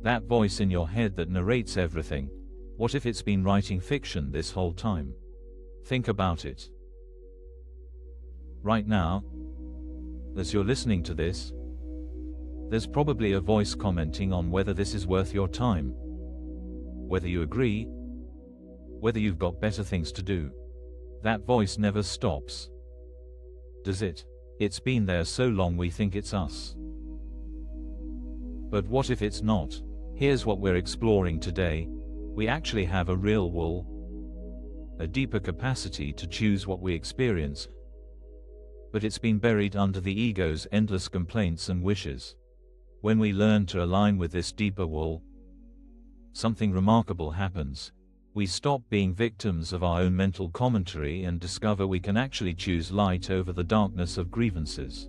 That voice in your head that narrates everything. What if it's been writing fiction this whole time? Think about it. Right now, as you're listening to this, there's probably a voice commenting on whether this is worth your time, whether you agree, whether you've got better things to do. That voice never stops, does it? It's been there so long we think it's us. But what if it's not? Here's what we're exploring today. We actually have a real will, a deeper capacity to choose what we experience, but it's been buried under the ego's endless complaints and wishes. When we learn to align with this deeper will, something remarkable happens. We stop being victims of our own mental commentary and discover we can actually choose light over the darkness of grievances.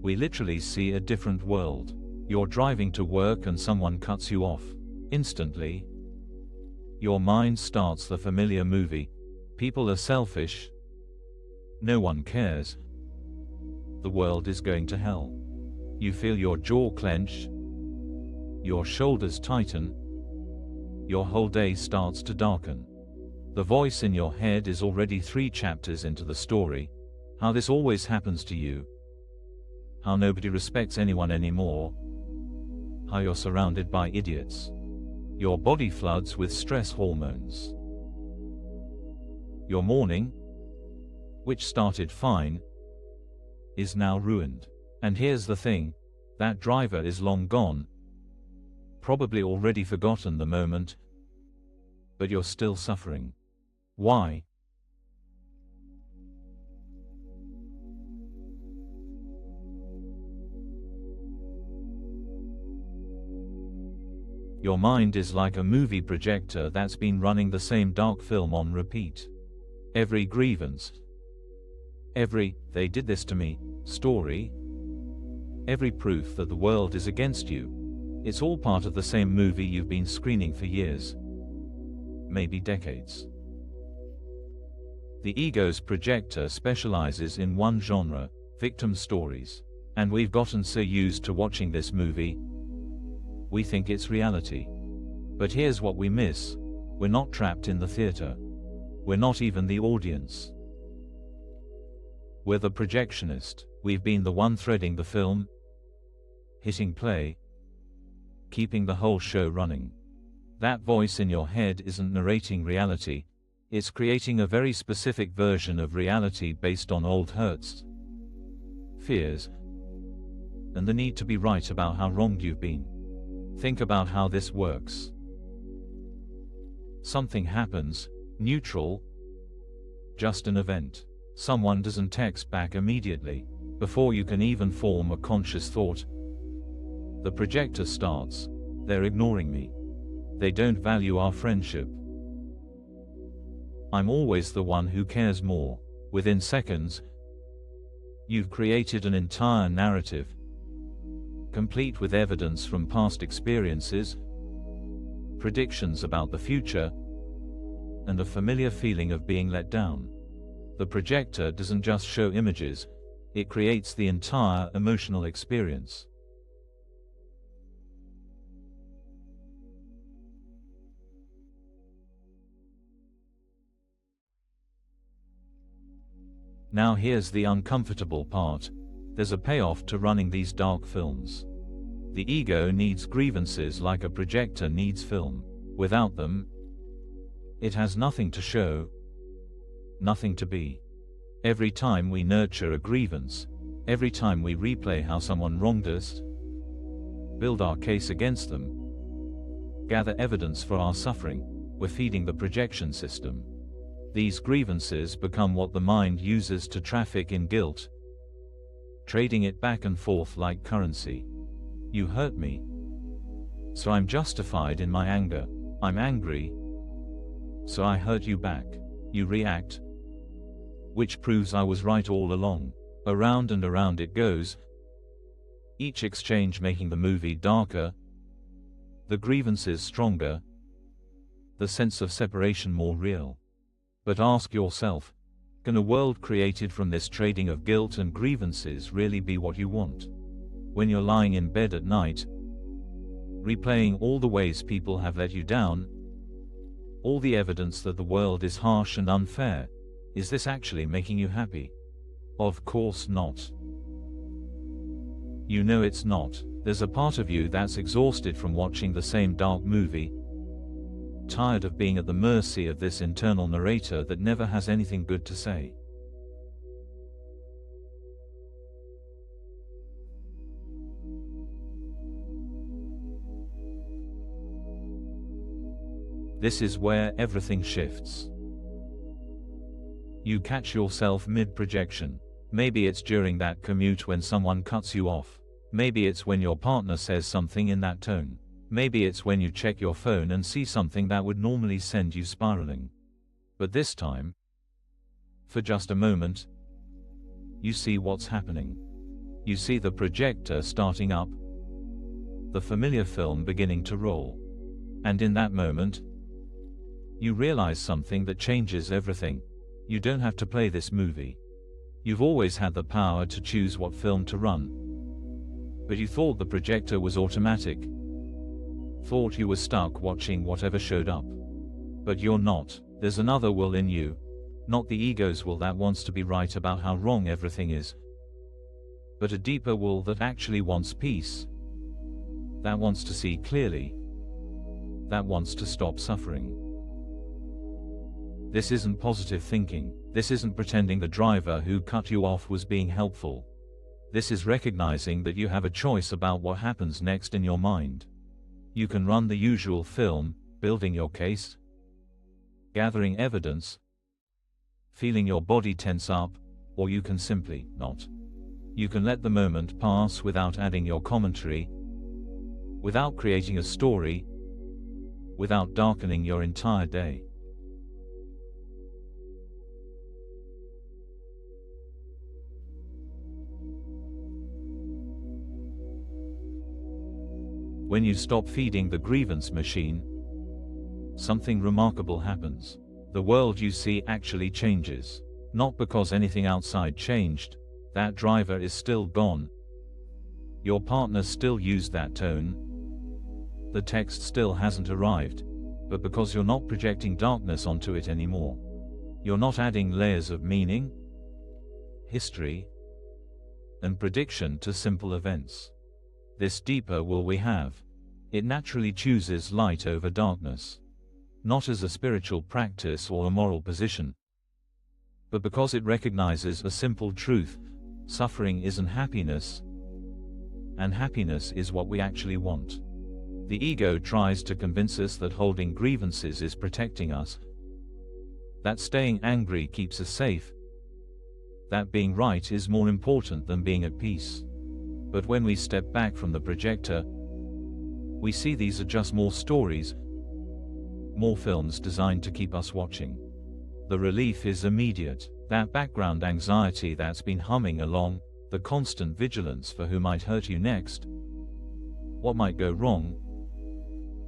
We literally see a different world. You're driving to work and someone cuts you off. Instantly, your mind starts the familiar movie. People are selfish. No one cares. The world is going to hell. You feel your jaw clench. Your shoulders tighten. Your whole day starts to darken. The voice in your head is already 3 chapters into the story. How this always happens to you. How nobody respects anyone anymore. How you're surrounded by idiots. Your body floods with stress hormones. Your morning, which started fine, is now ruined. And here's the thing, that driver is long gone, probably already forgotten the moment, but you're still suffering. Why? Your mind is like a movie projector that's been running the same dark film on repeat. Every grievance, every "they did this to me" story, every proof that the world is against you, it's all part of the same movie you've been screening for years, maybe decades. The ego's projector specializes in one genre, victim stories. And we've gotten so used to watching this movie, we think it's reality. But here's what we miss. We're not trapped in the theater. We're not even the audience. We're the projectionist. We've been the one threading the film, hitting play, keeping the whole show running. That voice in your head isn't narrating reality. It's creating a very specific version of reality based on old hurts, fears, and the need to be right about how wronged you've been. Think about how this works. Something happens, neutral, just an event. Someone doesn't text back immediately. Before you can even form a conscious thought, the projector starts. They're ignoring me. They don't value our friendship. I'm always the one who cares more. Within seconds, you've created an entire narrative, complete with evidence from past experiences, predictions about the future, and a familiar feeling of being let down. The projector doesn't just show images, it creates the entire emotional experience. Now here's the uncomfortable part. There's a payoff to running these dark films. The ego needs grievances like a projector needs film. Without them, it has nothing to show, nothing to be. Every time we nurture a grievance, every time we replay how someone wronged us, build our case against them, gather evidence for our suffering, we're feeding the projection system. These grievances become what the mind uses to traffic in guilt, trading it back and forth like currency. You hurt me, so I'm justified in my anger. I'm angry, so I hurt you back. You react, which proves I was right all along. Around and around it goes, each exchange making the movie darker, the grievances stronger, the sense of separation more real. But ask yourself, can a world created from this trading of guilt and grievances really be what you want? When you're lying in bed at night, replaying all the ways people have let you down, all the evidence that the world is harsh and unfair. Is this actually making you happy? Of course not. You know it's not. There's a part of you that's exhausted from watching the same dark movie, tired of being at the mercy of this internal narrator that never has anything good to say. This is where everything shifts. You catch yourself mid-projection. Maybe it's during that commute when someone cuts you off. Maybe it's when your partner says something in that tone. Maybe it's when you check your phone and see something that would normally send you spiraling. But this time, for just a moment, you see what's happening. You see the projector starting up, the familiar film beginning to roll. And in that moment, you realize something that changes everything. You don't have to play this movie. You've always had the power to choose what film to run. But you thought the projector was automatic. Thought you were stuck watching whatever showed up. But you're not. There's another will in you. Not the ego's will that wants to be right about how wrong everything is, but a deeper will that actually wants peace. That wants to see clearly. That wants to stop suffering. This isn't positive thinking. This isn't pretending the driver who cut you off was being helpful. This is recognizing that you have a choice about what happens next in your mind. You can run the usual film, building your case, gathering evidence, feeling your body tense up, or you can simply not. You can let the moment pass without adding your commentary, without creating a story, without darkening your entire day. When you stop feeding the grievance machine, something remarkable happens. The world you see actually changes. Not because anything outside changed. That driver is still gone. Your partner still used that tone. The text still hasn't arrived. But because you're not projecting darkness onto it anymore. You're not adding layers of meaning, history, and prediction to simple events. This deeper will we have. It naturally chooses light over darkness. Not as a spiritual practice or a moral position, but because it recognizes a simple truth: suffering isn't happiness, and happiness is what we actually want. The ego tries to convince us that holding grievances is protecting us, that staying angry keeps us safe, that being right is more important than being at peace. But when we step back from the projector, we see these are just more stories, more films designed to keep us watching. The relief is immediate. That background anxiety that's been humming along, the constant vigilance for who might hurt you next, what might go wrong,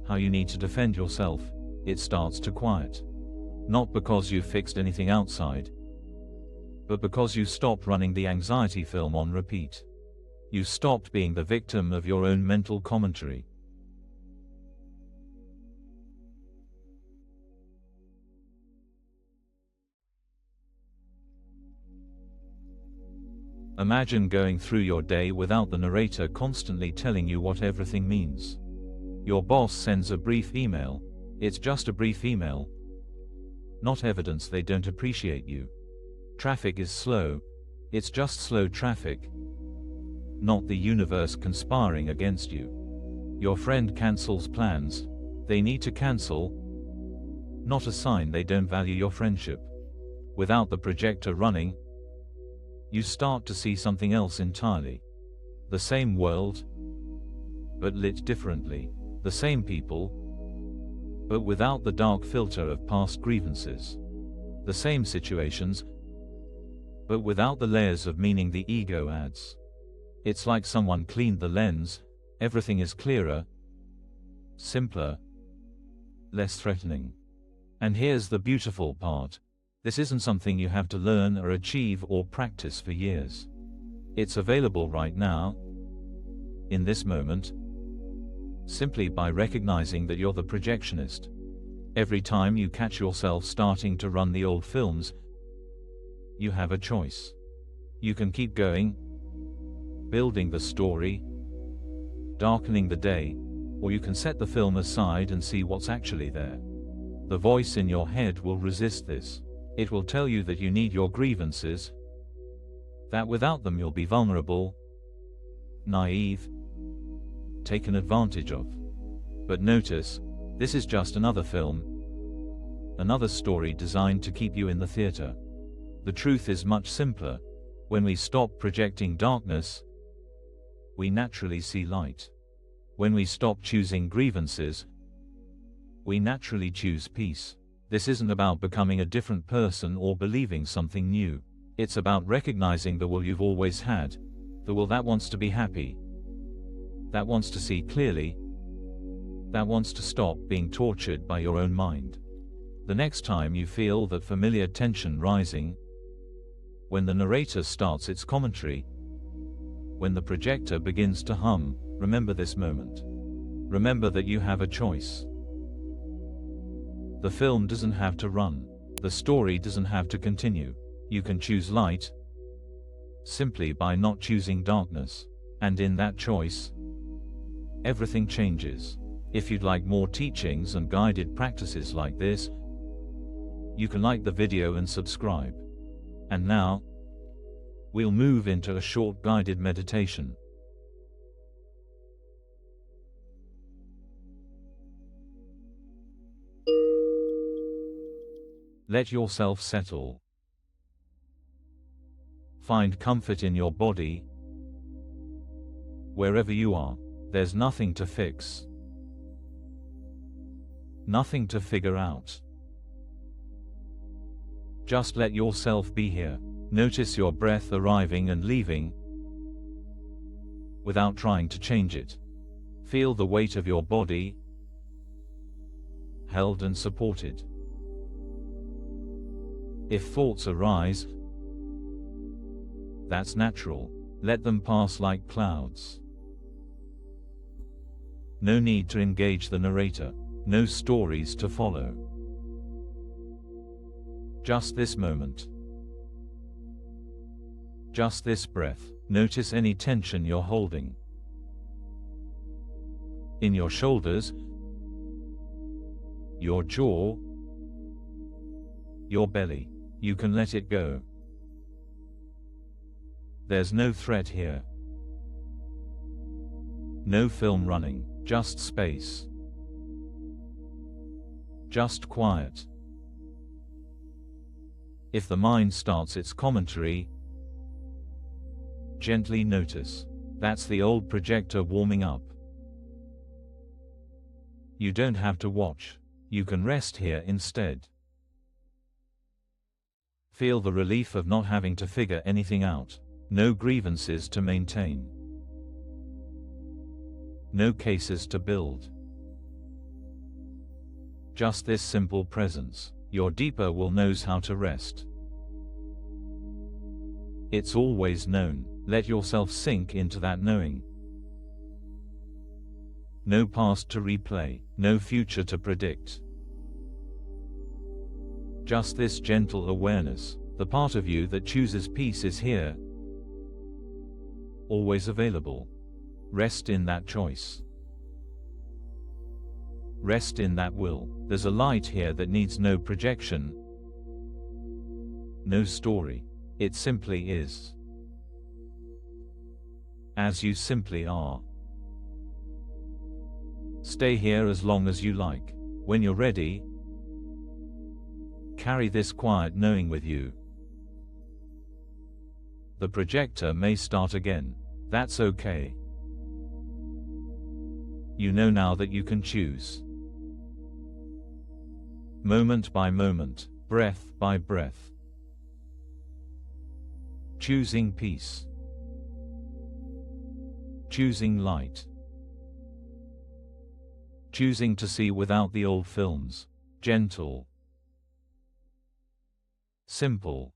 how you need to defend yourself, it starts to quiet. Not because you've fixed anything outside, but because you stopped running the anxiety film on repeat. You stopped being the victim of your own mental commentary. Imagine going through your day without the narrator constantly telling you what everything means. Your boss sends a brief email. It's just a brief email. Not evidence they don't appreciate you. Traffic is slow. It's just slow traffic. Not the universe conspiring against you. Your friend cancels plans. They need to cancel. Not a sign they don't value your friendship. Without the projector running, you start to see something else entirely. The same world, but lit differently. The same people, but without the dark filter of past grievances. The same situations, but without the layers of meaning the ego adds. It's like someone cleaned the lens. Everything is clearer, simpler, less threatening. And here's the beautiful part. This isn't something you have to learn or achieve or practice for years. It's available right now, in this moment, simply by recognizing that you're the projectionist. Every time you catch yourself starting to run the old films, you have a choice. You can keep going, building the story, darkening the day, or you can set the film aside and see what's actually there. The voice in your head will resist this. It will tell you that you need your grievances, that without them you'll be vulnerable, naive, taken advantage of. But notice, this is just another film, another story designed to keep you in the theater. The truth is much simpler. When we stop projecting darkness, we naturally see light. When we stop choosing grievances, we naturally choose peace. This isn't about becoming a different person or believing something new. It's about recognizing the will you've always had, the will that wants to be happy, that wants to see clearly, that wants to stop being tortured by your own mind. The next time you feel that familiar tension rising, when the narrator starts its commentary, when the projector begins to hum, remember this moment. Remember that you have a choice. The film doesn't have to run. The story doesn't have to continue. You can choose light simply by not choosing darkness. And in that choice, everything changes. If you'd like more teachings and guided practices like this, you can like the video and subscribe. And now, we'll move into a short guided meditation. Let yourself settle. Find comfort in your body. Wherever you are, there's nothing to fix, nothing to figure out. Just let yourself be here. Notice your breath arriving and leaving without trying to change it. Feel the weight of your body, held and supported. If thoughts arise, that's natural. Let them pass like clouds. No need to engage the narrator. No stories to follow. Just this moment. Just this breath. Notice any tension you're holding. In your shoulders, your jaw, your belly. You can let it go. There's no threat here. No film running, just space. Just quiet. If the mind starts its commentary, gently notice. That's the old projector warming up. You don't have to watch. You can rest here instead. Feel the relief of not having to figure anything out. No grievances to maintain. No cases to build. Just this simple presence. Your deeper will knows how to rest. It's always known. Let yourself sink into that knowing. No past to replay, no future to predict. Just this gentle awareness. The part of you that chooses peace is here, always available. Rest in that choice. Rest in that will. There's a light here that needs no projection, no story. It simply is. As you simply are. Stay here as long as you like. When you're ready, carry this quiet knowing with you. The projector may start again. That's okay. You know now that you can choose. Moment by moment, breath by breath. Choosing peace. Choosing light. Choosing to see without the old films. Gentle. Simple.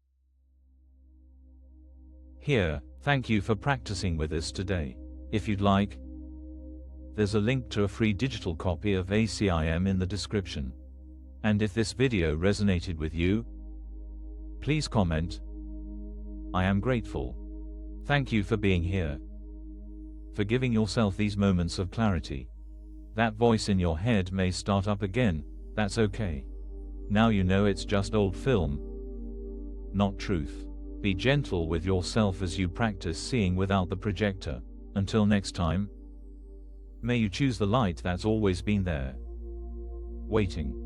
Here, thank you for practicing with us today. If you'd like, There's a link to a free digital copy of ACIM in the description. And if this video resonated with you, please comment. I am grateful. Thank you for being here. For giving yourself these moments of clarity. That voice in your head may start up again, that's okay. Now you know it's just old film, not truth. Be gentle with yourself as you practice seeing without the projector. Until next time, may you choose the light that's always been there, waiting.